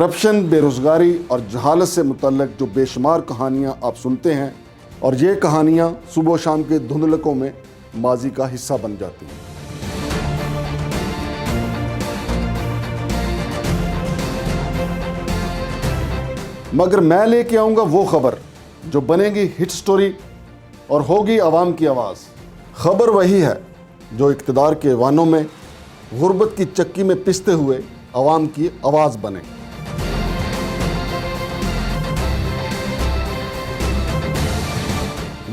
Corruption, بے روزگاری اور جہالت سے متعلق جو بے شمار کہانیاں آپ سنتے ہیں، اور یہ کہانیاں صبح و شام کے دھندلکوں میں ماضی کا حصہ بن جاتی ہیں۔ مگر میں لے کے آؤں گا وہ خبر جو بنے گی ہٹ سٹوری اور ہوگی عوام کی آواز۔ خبر وہی ہے جو اقتدار کے ایوانوں میں غربت کی چکی میں پستے ہوئے عوام کی آواز بنے۔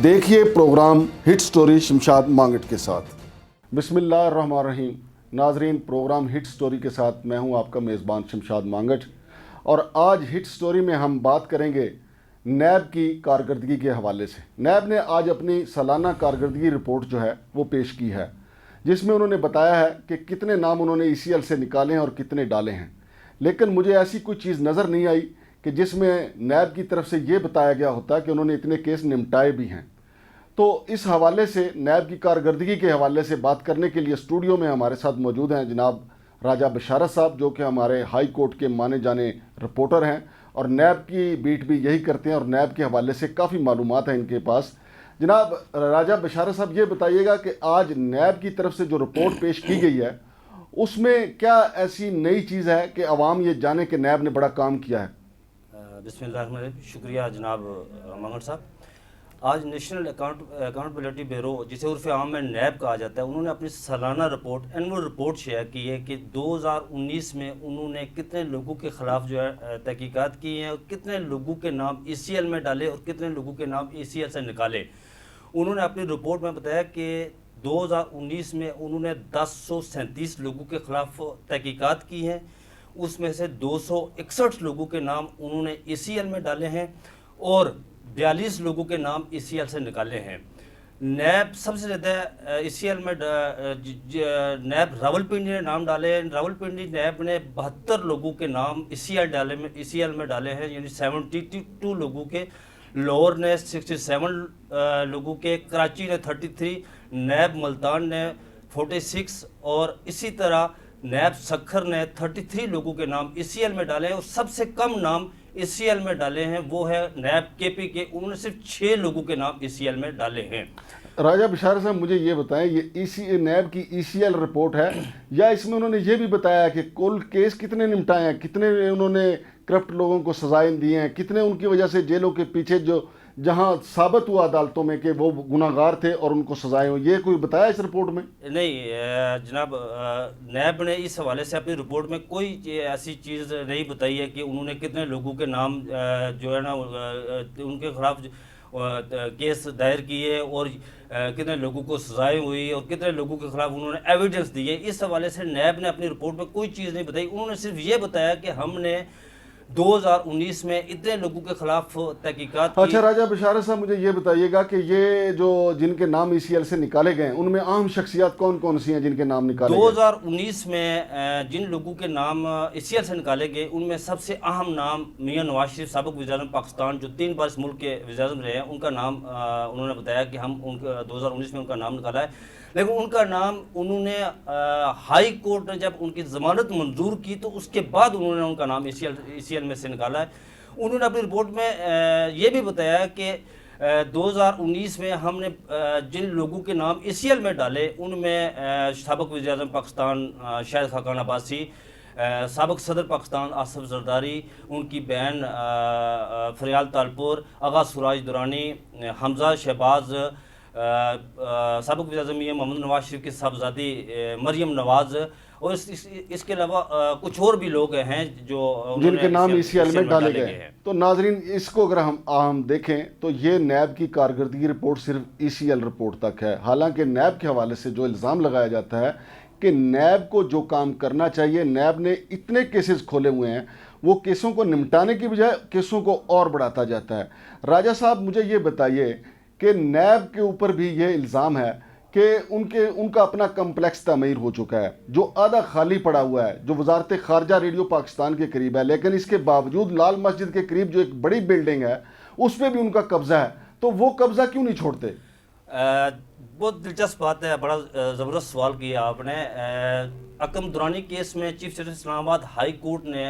دیکھیے پروگرام ہٹ سٹوری شمشاد مانگٹ کے ساتھ۔ بسم اللہ الرحمن الرحیم۔ ناظرین، پروگرام ہٹ سٹوری کے ساتھ میں ہوں آپ کا میزبان شمشاد مانگٹ، اور آج ہٹ سٹوری میں ہم بات کریں گے نیب کی کارکردگی کے حوالے سے۔ نیب نے آج اپنی سالانہ کارکردگی رپورٹ جو ہے وہ پیش کی ہے، جس میں انہوں نے بتایا ہے کہ کتنے نام انہوں نے ECL سے نکالے ہیں اور کتنے ڈالے ہیں۔ لیکن مجھے ایسی کوئی چیز نظر نہیں آئی کہ جس میں نیب کی طرف سے یہ بتایا گیا ہوتا کہ انہوں نے اتنے کیس نمٹائے بھی ہیں۔ تو اس حوالے سے نیب کی کارکردگی کے حوالے سے بات کرنے کے لیے اسٹوڈیو میں ہمارے ساتھ موجود ہیں جناب راجہ بشارت صاحب، جو کہ ہمارے ہائی کورٹ کے مانے جانے رپورٹر ہیں اور نیب کی بیٹ بھی یہی کرتے ہیں، اور نیب کے حوالے سے کافی معلومات ہیں ان کے پاس۔ جناب راجہ بشارت صاحب، یہ بتائیے گا کہ آج نیب کی طرف سے جو رپورٹ پیش کی گئی ہے اس میں کیا ایسی نئی چیز ہے کہ عوام یہ جانے کہ نیب نے بڑا کام کیا ہے؟ بسم اللہ الرحمن الرحیم۔ شکریہ جناب مانگٹ صاحب۔ آج نیشنل اکاؤنٹیبلٹی بیورو، جسے عرف عام میں نیب کہا جاتا ہے، انہوں نے اپنی سالانہ رپورٹ، اینول رپورٹ شیئر کی ہے کہ 2019 میں انہوں نے کتنے لوگوں کے خلاف جو ہے تحقیقات کی ہیں، اور کتنے لوگوں کے نام ECL میں ڈالے اور کتنے لوگوں کے نام ECL سے نکالے۔ انہوں نے اپنی رپورٹ میں بتایا کہ 2019 میں انہوں نے 1037 لوگوں کے خلاف تحقیقات کی ہیں، اس میں سے 261 لوگوں کے نام انہوں نے ECL میں ڈالے ہیں اور 42 لوگوں کے نام ECL سے نکالے ہیں۔ نیب سب سے زیادہ ECL میں نیب راولپنڈی نے نام ڈالے ہیں۔ راولپنڈی نیب نے 72 لوگوں کے نام ECL میں ڈالے ہیں، یعنی 72 لوگوں کے۔ لاہور نے 67 لوگوں کے، کراچی نے 33، نیب ملتان نے 46، اور اسی طرح نیب سکھر نے 33 لوگوں کے نام ECL میں ڈالے ہیں، اور سب سے کم نام ECL میں ڈالے ہیں وہ ہے نیب KP کے، انہوں نے صرف 6 لوگوں کے نام ECL میں ڈالے ہیں۔ راجہ بشارت صاحب، مجھے یہ بتائیں، یہ نیب کی ECL رپورٹ ہے یا اس میں انہوں نے یہ بھی بتایا کہ کل کیس کتنے نمٹائے ہیں، کتنے انہوں نے کرپٹ لوگوں کو سزائیں دی ہیں، کتنے ان کی وجہ سے جیلوں کے پیچھے جہاں ثابت ہوا عدالتوں میں کہ وہ گناہ گار تھے اور ان کو سزائیں ہوئی، یہ کوئی بتایا اس رپورٹ میں؟ نہیں جناب، نیب نے اس حوالے سے اپنی رپورٹ میں کوئی ایسی چیز نہیں بتائی ہے کہ انہوں نے کتنے لوگوں کے نام جو ہے نا ان کے خلاف کیس دائر کیے اور کتنے لوگوں کو سزائیں ہوئی اور کتنے لوگوں کے خلاف انہوں نے ایویڈنس دیے۔ اس حوالے سے نیب نے اپنی رپورٹ میں کوئی چیز نہیں بتائی۔ انہوں نے صرف یہ بتایا کہ ہم نے 2019 میں اتنے لوگوں کے خلاف تحقیقات کی۔ اچھا راجہ بشارت صاحب، مجھے یہ بتائیے گا کہ یہ جو جن کے نام ECL سے نکالے گئے ہیں ان میں اہم شخصیات کون کون سی ہیں جن کے نام نکالے گئے؟ 2019 میں جن لوگوں کے نام ECL سے نکالے گئے ان میں سب سے اہم نام میاں نواز شریف، سابق وزیر اعظم پاکستان، جو 3 بار اس ملک کے وزیر اعظم رہے ہیں، ان کا نام انہوں نے بتایا کہ ہم 2019 میں ان کا نام نکالا ہے۔ لیکن ان کا نام انہوں نے ہائی کورٹ نے جب ان کی ضمانت منظور کی تو اس کے بعد انہوں نے ان کا نام ECL میں سے نکالا ہے۔ انہوں نے اپنی رپورٹ میں یہ بھی بتایا کہ 2019 میں ہم نے جن لوگوں کے نام ECL میں ڈالے ان میں سابق وزیر اعظم پاکستان شاہد خاقان عباسی، سابق صدر پاکستان آصف زرداری، ان کی بہن فریال تالپور، آغا سراج درانی، حمزہ شہباز، سابق وزیر اعظم محمد نواز شریف کی صاحبزادی مریم نواز، اور اس کے علاوہ کچھ اور بھی لوگ ہیں جو جن کے نام ECL میں ڈالے گئے ہیں۔ تو ناظرین، اس کو اگر ہم دیکھیں تو یہ نیب کی کارکردگی رپورٹ صرف ECL رپورٹ تک ہے، حالانکہ نیب کے حوالے سے جو الزام لگایا جاتا ہے کہ نیب کو جو کام کرنا چاہیے، نیب نے اتنے کیسز کھولے ہوئے ہیں، وہ کیسوں کو نمٹانے کی بجائے کیسوں کو اور بڑھاتا جاتا ہے۔ راجہ صاحب، مجھے یہ بتائیے کہ نیب کے اوپر بھی یہ الزام ہے کہ ان کا اپنا کمپلیکس تعمیر ہو چکا ہے جو آدھا خالی پڑا ہوا ہے، جو وزارت خارجہ ریڈیو پاکستان کے قریب ہے، لیکن اس کے باوجود لال مسجد کے قریب جو ایک بڑی بلڈنگ ہے اس پہ بھی ان کا قبضہ ہے، تو وہ قبضہ کیوں نہیں چھوڑتے؟ بہت دلچسپ بات ہے، بڑا زبردست سوال کیا آپ نے۔ اکرم درانی کیس میں چیف جسٹس اسلام آباد ہائی کورٹ نے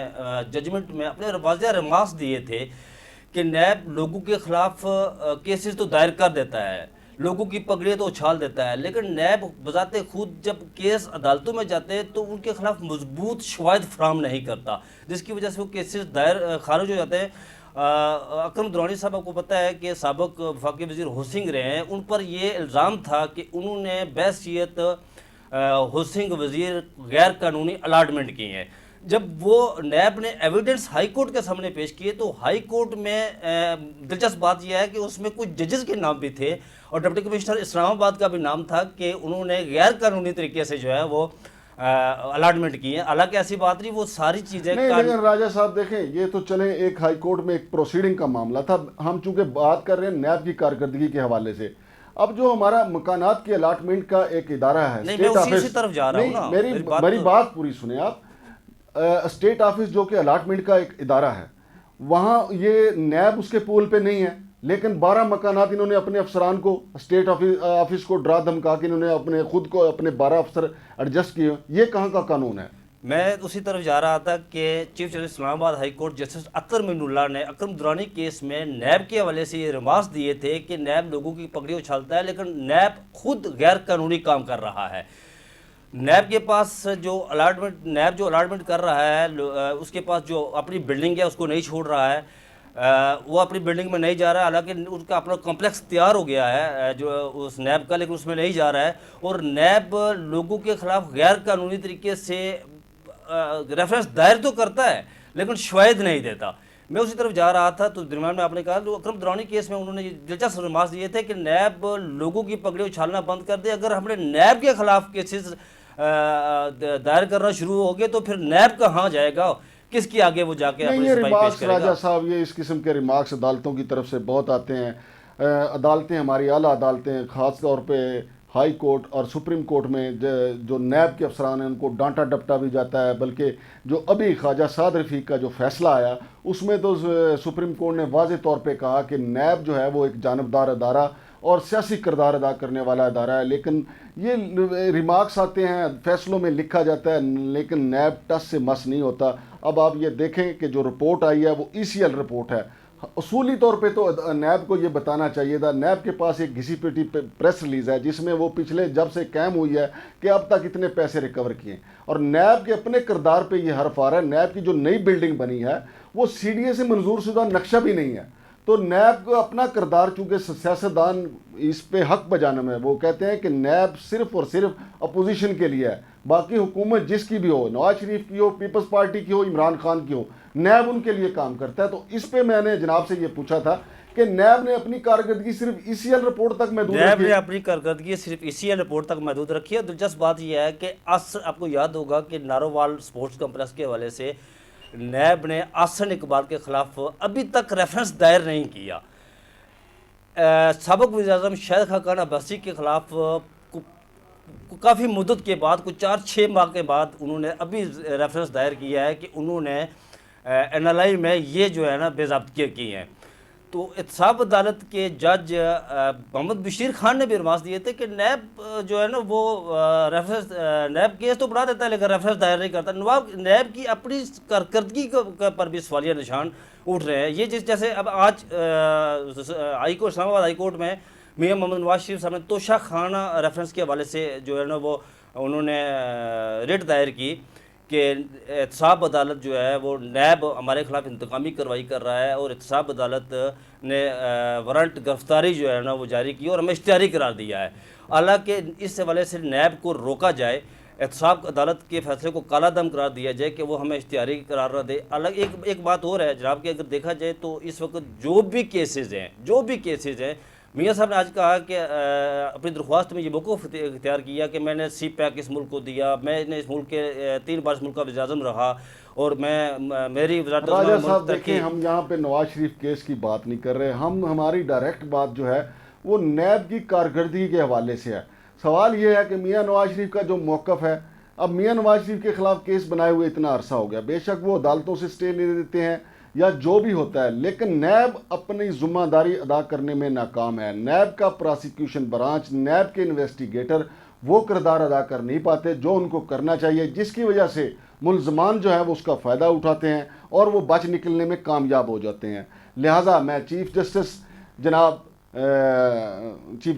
ججمنٹ میں اپنے واضح ریمارکس دیے تھے کہ نیب لوگوں کے خلاف کیسز تو دائر کر دیتا ہے، لوگوں کی پگڑیاں تو اچھال دیتا ہے، لیکن نیب بذات خود جب کیس عدالتوں میں جاتے ہیں تو ان کے خلاف مضبوط شواہد فراہم نہیں کرتا، جس کی وجہ سے وہ کیسز خارج ہو جاتے ہیں۔ اکرم درانی صاحب آپ کو پتہ ہے کہ سابق وفاقی وزیر ہوسنگ رہے ہیں، ان پر یہ الزام تھا کہ انہوں نے بحیثیت ہوسنگ وزیر غیر قانونی الاٹمنٹ کی ہیں۔ جب وہ نیب نے ایویڈنس ہائی کورٹ کے سامنے پیش کیے تو ہائی کورٹ میں دلچسپ بات یہ ہے کہ اس میں کچھ ججز کے نام بھی تھے اور ڈپٹی کمشنر اسلام آباد کا بھی نام تھا کہ انہوں نے غیر قانونی طریقے سے جو ہے وہ الاٹمنٹ کی ہے۔ حالانکہ ایسی بات نہیں، وہ ساری چیزیں نہیں، لیکن راجہ صاحب دیکھیں، یہ تو چلیں ایک ہائی کورٹ میں ایک پروسیڈنگ کا معاملہ تھا، ہم چونکہ بات کر رہے ہیں نیب کی کارکردگی کے حوالے سے۔ اب جو ہمارا مکانات کے الاٹمنٹ کا ایک ادارہ ہے، نہیں، میں اسی طرف جا رہا ہوں نا، میری بات پوری سنیں آپ۔ اسٹیٹ آفس جو کہ الاٹمنٹ کا ایک ادارہ ہے، وہاں یہ نیب اس کے پول پہ نہیں ہے، لیکن 12 مکانات انہوں نے اپنے افسران کو، اسٹیٹ آفس کو ڈرا دھمکا کے انہوں نے اپنے خود کو اپنے 12 افسر ایڈجسٹ کیے۔ یہ کہاں کا قانون ہے؟ میں اسی طرف جا رہا تھا کہ چیف جسٹس اسلام آباد ہائی کورٹ جسٹس اطہر معین اللہ نے اکرم درانی کیس میں نیب کے حوالے سے یہ ریمارکس دیے تھے کہ نیب لوگوں کی پگڑی اچھالتا ہے، لیکن نیب خود غیر قانونی کام کر رہا ہے۔ نیب کے پاس نیب جو الاٹمنٹ کر رہا ہے، اس کے پاس جو اپنی بلڈنگ ہے اس کو نہیں چھوڑ رہا ہے، وہ اپنی بلڈنگ میں نہیں جا رہا ہے، حالانکہ اس کا اپنا کمپلیکس تیار ہو گیا ہے جو اس نیب کا، لیکن اس میں نہیں جا رہا ہے، اور نیب لوگوں کے خلاف غیر قانونی طریقے سے ریفرنس دائر تو کرتا ہے لیکن شواہد نہیں دیتا۔ میں اسی طرف جا رہا تھا تو درمیان میں آپ نے کہا جو اکرم درانی کیس میں انہوں نے دلچسپ ریمارکس دیے تھے کہ نیب لوگوں کی پگڑی اچھالنا بند کر دے۔ اگر ہم نے نیب کے خلاف کیسز دائر کرنا شروع ہو گئے تو پھر نیب کہاں جائے گا، کس کی آگے وہ جا کے اپنی صفائی پیش کرے گا؟ راجہ صاحب، یہ اس قسم کے ریمارکس عدالتوں کی طرف سے بہت آتے ہیں۔ عدالتیں، ہماری اعلیٰ عدالتیں، خاص طور پہ ہائی کورٹ اور سپریم کورٹ میں جو نیب کے افسران ہیں ان کو ڈانٹا ڈپٹا بھی جاتا ہے، بلکہ جو ابھی خواجہ سعد رفیق کا جو فیصلہ آیا اس میں تو سپریم کورٹ نے واضح طور پہ کہا کہ نیب جو ہے وہ ایک جانبدار ادارہ اور سیاسی کردار ادا کرنے والا ادارہ ہے، لیکن یہ ریمارکس آتے ہیں، فیصلوں میں لکھا جاتا ہے، لیکن نیب ٹس سے مس نہیں ہوتا۔ اب آپ یہ دیکھیں کہ جو رپورٹ آئی ہے وہ ECL رپورٹ ہے۔ اصولی طور پہ تو نیب کو یہ بتانا چاہیے تھا، نیب کے پاس ایک گھسی پیٹی پریس ریلیز ہے جس میں وہ پچھلے جب سے قائم ہوئی ہے کہ اب تک اتنے پیسے ریکور کیے، اور نیب کے اپنے کردار پہ یہ حرف آ رہا ہے۔ نیب کی جو نئی بلڈنگ بنی ہے وہ CDA سے منظور شدہ نقشہ بھی نہیں ہے، تو نیب کو اپنا کردار، چونکہ سیاستدان اس پہ حق بجانے میں وہ کہتے ہیں کہ نیب صرف اور صرف اپوزیشن کے لیے ہے، باقی حکومت جس کی بھی ہو، نواز شریف کی ہو، پیپلز پارٹی کی ہو، عمران خان کی ہو، نیب ان کے لیے کام کرتا ہے۔ تو اس پہ میں نے جناب سے یہ پوچھا تھا کہ نیب نے اپنی کارکردگی صرف ECL رپورٹ تک محدود رکھی ہے۔ نیب نے اپنی کارکردگی صرف ECL رپورٹ تک محدود رکھی ہے۔ دلچسپ بات یہ ہے کہ آپ کو یاد ہوگا کہ نارووال سپورٹس کمپلیکس کے حوالے سے نیب نے احسن اقبال کے خلاف ابھی تک ریفرنس دائر نہیں کیا۔ سابق وزیر اعظم شاہد خاقان عباسی کے خلاف کافی مدت کے بعد، کچھ 4-6 ماہ کے بعد انہوں نے ابھی ریفرنس دائر کیا ہے کہ انہوں نے NLI میں یہ جو ہے نا بے ضابطگی کی ہیں۔ تو احتساب عدالت کے جج محمد بشیر خان نے بھی ریمارکس دیے تھے کہ نیب جو ہے نا وہ ریفرنس، نیب کیس تو بڑھا دیتا ہے لیکن ریفرنس دائر نہیں کرتا۔ نیب کی اپنی کارکردگی پر بھی سوالیہ نشان اٹھ رہے ہیں۔ یہ جیسے اب آج اسلام آباد ہائی کورٹ میں میاں محمد نواز شریف صاحب نے توشہ خانہ ریفرنس کے حوالے سے جو ہے نا وہ انہوں نے ریٹ دائر کی کہ احتساب عدالت جو ہے وہ نیب ہمارے خلاف انتقامی کارروائی کر رہا ہے، اور احتساب عدالت نے وارنٹ گرفتاری جو ہے نا وہ جاری کی اور ہمیں اشتہاری قرار دیا ہے۔ حالانکہ اس حوالے سے نیب کو روکا جائے، احتساب عدالت کے فیصلے کو کالا دم قرار دیا جائے کہ وہ ہمیں اشتہاری قرار نہ دے۔ الگ ایک بات اور ہے جناب کہ اگر دیکھا جائے تو اس وقت جو بھی کیسز ہیں میاں صاحب نے آج کہا کہ اپنی درخواست میں یہ موقف اختیار کیا کہ میں نے CPAC اس ملک کو دیا، میں نے اس ملک کے 3 بار اس ملک کا وزیر اعظم رہا، اور میری وزارت راجہ صاحب دیکھیں، ہم یہاں پہ نواز شریف کیس کی بات نہیں کر رہے، ہماری ڈائریکٹ بات جو ہے وہ نیب کی کارکردگی کے حوالے سے ہے۔ سوال یہ ہے کہ میاں نواز شریف کا جو موقف ہے، اب میاں نواز شریف کے خلاف کیس بنائے ہوئے اتنا عرصہ ہو گیا، بے شک وہ عدالتوں سے سٹے لے دیتے ہیں، یا جو بھی ہوتا ہے، لیکن نیب اپنی ذمہ داری ادا کرنے میں ناکام ہے۔ نیب کا پراسیکیوشن برانچ، نیب کے انویسٹیگیٹر وہ کردار ادا کر نہیں پاتے جو ان کو کرنا چاہیے، جس کی وجہ سے ملزمان جو ہے وہ اس کا فائدہ اٹھاتے ہیں اور وہ بچ نکلنے میں کامیاب ہو جاتے ہیں۔ لہٰذا میں چیف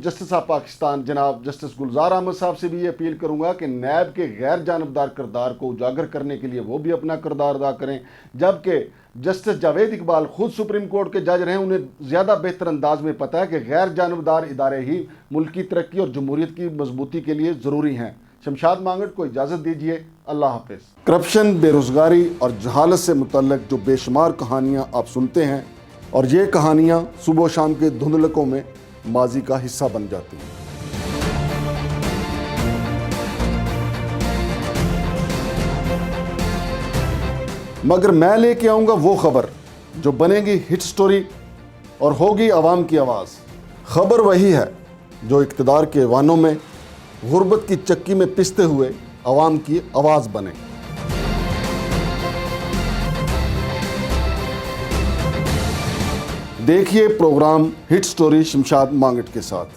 جسٹس آف پاکستان جناب جسٹس گلزار احمد صاحب سے بھی یہ اپیل کروں گا کہ نیب کے غیر جانبدار کردار کو اجاگر کرنے کے لیے وہ بھی اپنا کردار ادا کریں، جبکہ جسٹس جاوید اقبال خود سپریم کورٹ کے جج رہے ہیں، انہیں زیادہ بہتر انداز میں پتہ ہے کہ غیر جانبدار ادارے ہی ملک کی ترقی اور جمہوریت کی مضبوطی کے لیے ضروری ہیں۔ شمشاد مانگٹ کو اجازت دیجیے، اللہ حافظ۔ کرپشن، بے روزگاری اور جہالت سے متعلق جو بے شمار کہانیاں آپ سنتے ہیں، اور یہ کہانیاں صبح و شام کے دھندلکوں میں ماضی کا حصہ بن جاتی ہیں۔ مگر میں لے کے آؤں گا وہ خبر جو بنے گی ہٹ سٹوری اور ہوگی عوام کی آواز۔ خبر وہی ہے جو اقتدار کے ایوانوں میں غربت کی چکی میں پستے ہوئے عوام کی آواز بنے۔ دیکھیے پروگرام ہٹ سٹوری شمشاد مانگٹ کے ساتھ۔